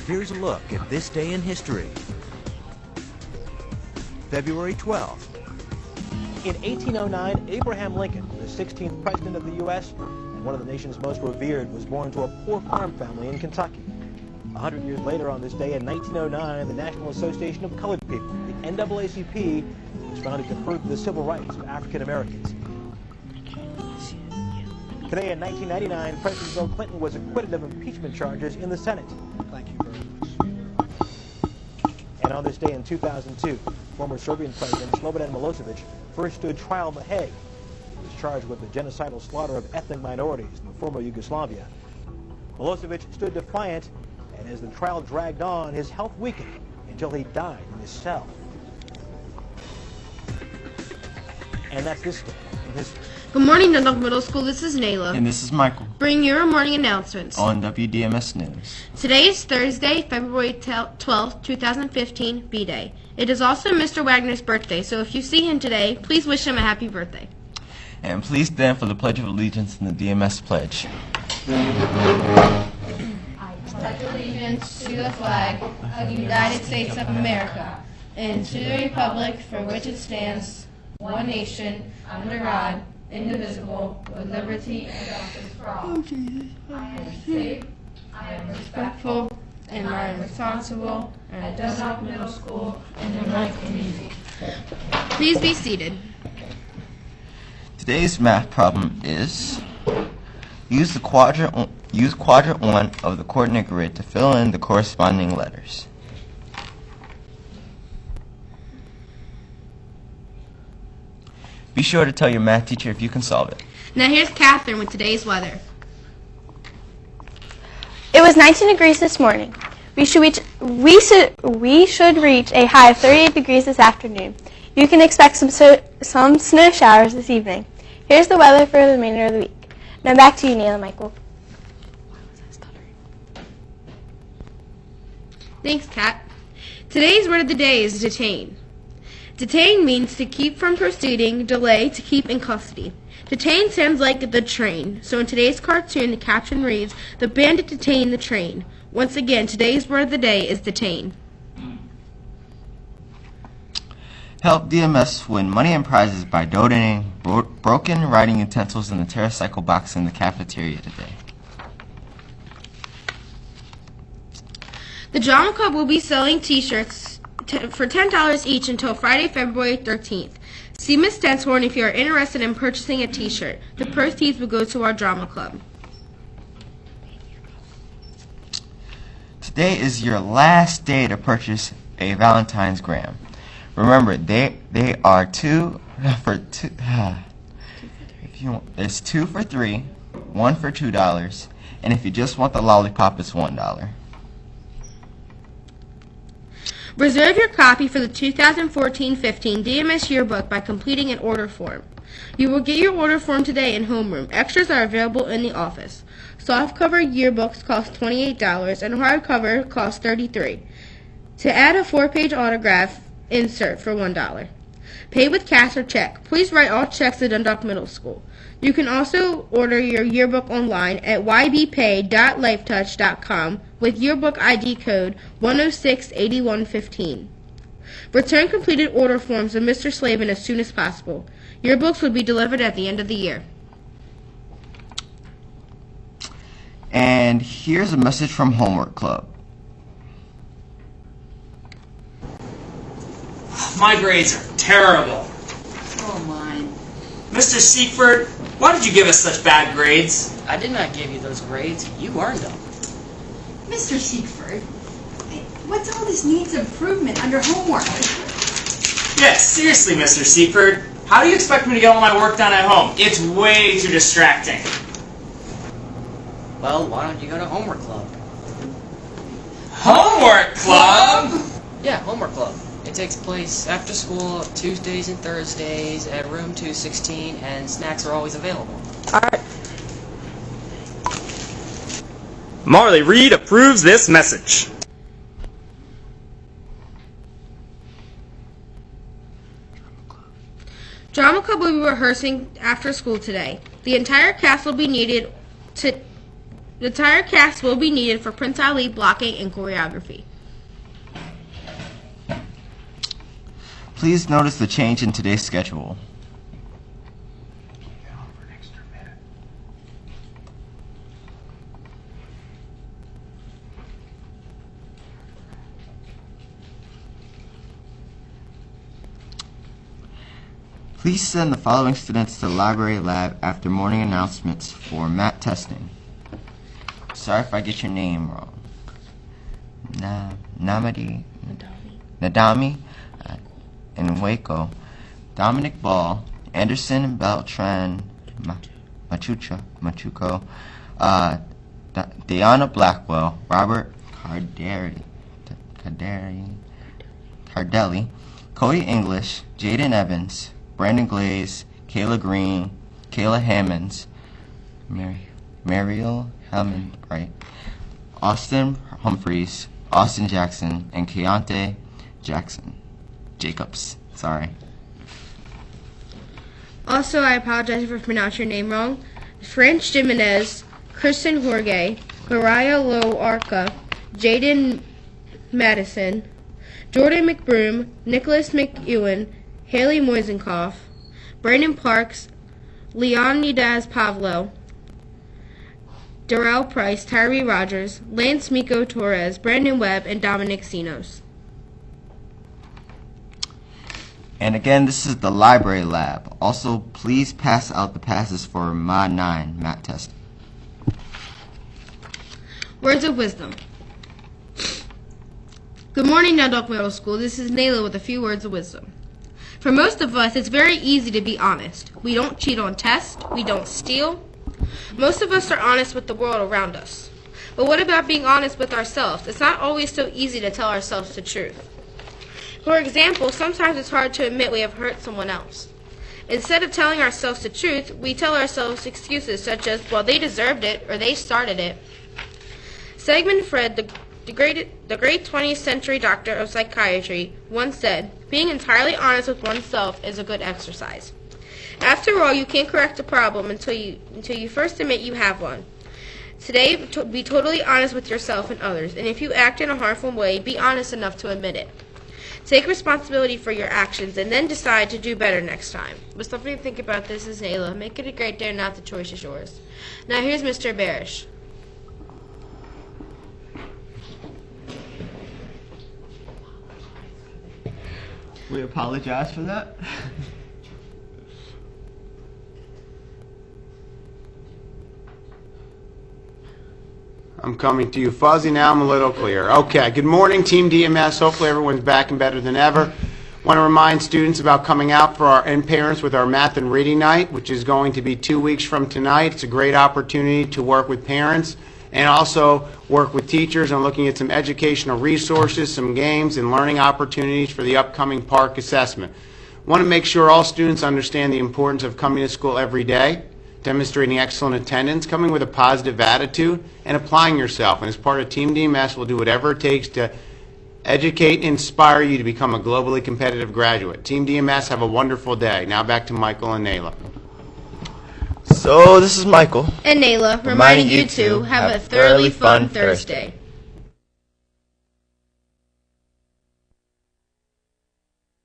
Here's a look at this day in history. February 12th. In 1809, Abraham Lincoln, the 16th president of the U.S. and one of the nation's most revered, was born to a poor farm family in Kentucky. 100 years later on this day, in 1909, the National Association of Colored People, the NAACP, was founded to further the civil rights of African Americans. Today in 1999, President Bill Clinton was acquitted of impeachment charges in the Senate. Thank you very much. And on this day in 2002, former Serbian President Slobodan Milosevic first stood trial in The Hague. He was charged with the genocidal slaughter of ethnic minorities in the former Yugoslavia. Milosevic stood defiant, and as the trial dragged on, his health weakened until he died in his cell. And that's this day in history. Good morning, Dundalk Middle School. This is Nayla. And this is Michael. Bring your morning announcements. On WDMS News. Today is Thursday, February 12th, 2015, B-Day. It is also Mr. Wagner's birthday, so if you see him today, please wish him a happy birthday. And please stand for the Pledge of Allegiance and the DMS Pledge. I pledge allegiance to the flag of the United States of America and to the republic for which it stands, one nation, under God, indivisible, with liberty and justice for all. I am safe, I am respectful, and I am responsible at Dundalk Middle School and in my community. Please be seated. Today's math problem is use quadrant 1 of the coordinate grid to fill in the corresponding letters. Be sure to tell your math teacher if you can solve it. Now here's Catherine with today's weather. It was 19 degrees this morning. We should reach a high of 38 degrees this afternoon. You can expect some snow showers this evening. Here's the weather for the remainder of the week. Now back to you, Neil and Michael. Thanks, Kat. Today's word of the day is detain. Detain means to keep from proceeding, delay, to keep in custody. Detain sounds like the train. So in today's cartoon, the caption reads, "The bandit detained the train." Once again, today's word of the day is detain. Help DMS win money and prizes by donating broken writing utensils in the TerraCycle box in the cafeteria today. The Drama Club will be selling t-shirts for $10 each until Friday, February 13th. See Ms. Stenshorn if you are interested in purchasing a t-shirt. The proceeds will go to our Drama Club. Today is your last day to purchase a Valentine's gram. Remember, they are two for two. If you want, there's 2 for $3, 1 for $2, and if you just want the lollipop, it's $1. Reserve your copy for the 2014-15 DMS yearbook by completing an order form. You will get your order form today in homeroom. Extras are available in the office. Softcover yearbooks cost $28 and hardcover cost $33. To add a 4-page autograph insert for $1. Pay with cash or check. Please write all checks to Dundalk Middle School. You can also order your yearbook online at ybpay.lifetouch.com with yearbook ID code 1068115. Return completed order forms to Mr. Slavin as soon as possible. Yearbooks will be delivered at the end of the year. And here's a message from Homework Club. My grades are terrible. Oh, mine. Mr. Seifert, why did you give us such bad grades? I did not give you those grades. You earned them. Mr. Seifert, what's all this needs improvement under homework? Yes, seriously, Mr. Seifert. How do you expect me to get all my work done at home? It's way too distracting. Well, why don't you go to Homework Club? Homework Club? Yeah, Homework Club. It takes place after school Tuesdays and Thursdays at room 216, and snacks are always available. Alright. Marley Reed approves this message. Drama Club will be rehearsing after school today. The entire cast will be needed to The entire cast will be needed for Prince Ali blocking and choreography. Please notice the change in today's schedule. Please send the following students to the library lab after morning announcements for math testing. Sorry if I get your name wrong. Nadami in Waco, Dominic Ball, Anderson Beltran Machuco, Deanna Blackwell, Robert Cardelli, Cody English, Jaden Evans, Brandon Glaze, Kayla Green, Kayla Hammonds, Mariel Hammond, right? Austin Humphreys, Austin Jackson, and Keontae Jacobs. Sorry. Also, I apologize if I pronounced your name wrong. French Jimenez, Kristen Jorge, Mariah Loarca, Jaden Madison, Jordan McBroom, Nicholas McEwen, Haley Moisenkoff, Brandon Parks, Leonidas Pavlo, Darrell Price, Tyree Rogers, Lance Miko Torres, Brandon Webb, and Dominic Sinos. And again, this is the library lab. Also, please pass out the passes for Mod 9 math test. Words of wisdom. Good morning, Dundalk Middle School. This is Nayla with a few words of wisdom. For most of us, it's very easy to be honest. We don't cheat on tests. We don't steal. Most of us are honest with the world around us. But what about being honest with ourselves? It's not always so easy to tell ourselves the truth. For example, sometimes it's hard to admit we have hurt someone else. Instead of telling ourselves the truth, we tell ourselves excuses such as, well, they deserved it, or they started it. Sigmund Freud, the great 20th century doctor of psychiatry, once said, being entirely honest with oneself is a good exercise. After all, you can't correct a problem until you first admit you have one. Today, be totally honest with yourself and others, and if you act in a harmful way, be honest enough to admit it. Take responsibility for your actions and then decide to do better next time. With something to think about, this is Nayla. Make it a great day, not the choice is yours. Now here's Mr. Barish. We apologize for that. I'm coming to you fuzzy now. I'm a little clear. Okay, good morning, Team DMS. Hopefully everyone's back and better than ever. Want to remind students about coming out for and parents with our math and reading night, which is going to be 2 weeks from tonight. It's a great opportunity to work with parents and also work with teachers on looking at some educational resources, some games, and learning opportunities for the upcoming PARCC assessment. Want to make sure all students understand the importance of coming to school every day, demonstrating excellent attendance, coming with a positive attitude, and applying yourself. And as part of Team DMS, we'll do whatever it takes to educate and inspire you to become a globally competitive graduate. Team DMS, have a wonderful day. Now back to Michael and Nayla. So this is Michael. And Nayla, reminding you to have a thoroughly fun Thursday.